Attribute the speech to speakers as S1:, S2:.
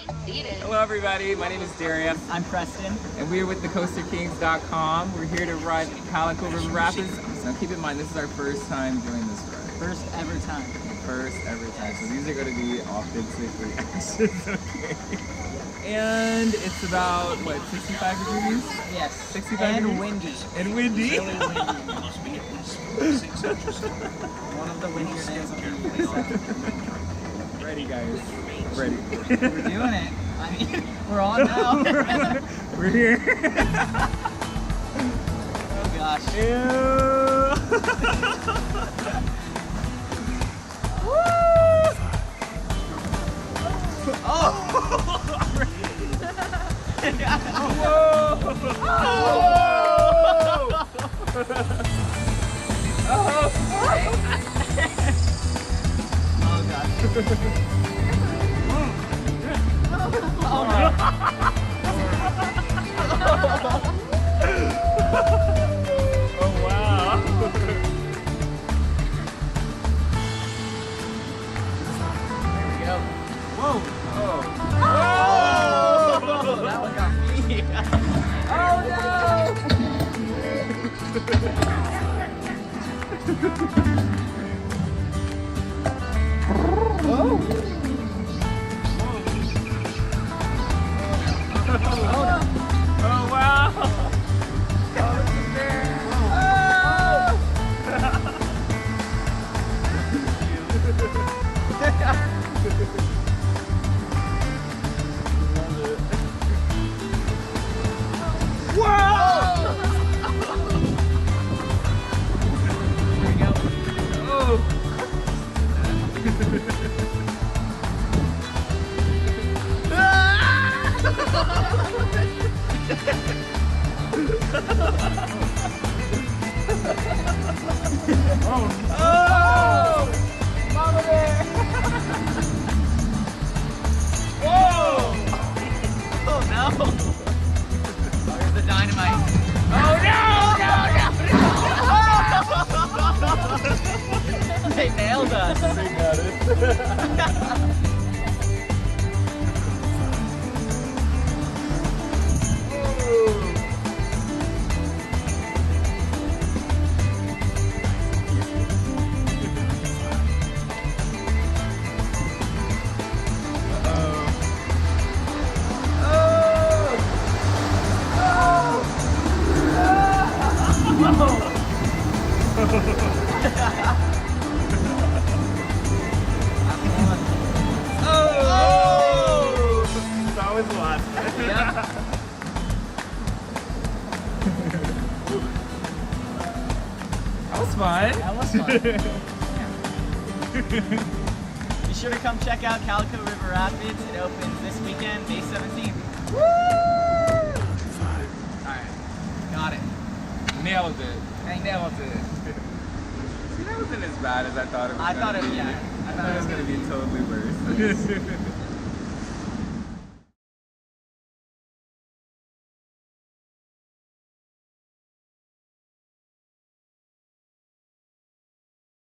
S1: Hello everybody, my name is Darius.
S2: I'm Preston.
S1: And we're with thecoasterkings.com. We're here to ride Calico River Rapids. Now keep in mind, this is our first time doing this ride.
S2: First ever time.
S1: First ever time. So these are going to be authentic reactions, okay? And it's about, what, 65 degrees?
S2: Yes.
S1: 65
S2: and
S1: degrees?
S2: windy.
S1: And windy?
S2: Really windy. One of the windier days of the year.
S1: Ready, guys. Ready.
S2: We're doing it. I mean, we're on now.
S1: We're here.
S2: Oh gosh.
S1: Ew.
S2: Oh! Oh god. Oh my.
S1: Oh wow.
S2: There we go.
S1: Whoa. Oh.
S2: Oh! That one got me. Oh no! Oh!
S1: Oh wow.
S2: Mama bear!
S1: Whoa!
S2: Oh no! Oh, here's the dynamite.
S1: Oh no!
S2: They nailed us.
S1: They got it. That was a lot.
S2: Yep.
S1: That was fun.
S2: That was fun. Be sure to come check out Calico River Rapids. It opens this weekend, May 17th. Woo! Alright. Got it.
S1: Nailed it.
S2: Thank you.
S1: Nailed it. See, that wasn't as bad as I thought it was.
S2: I thought it,
S1: be.
S2: yeah.
S1: I thought it was going to be totally worse.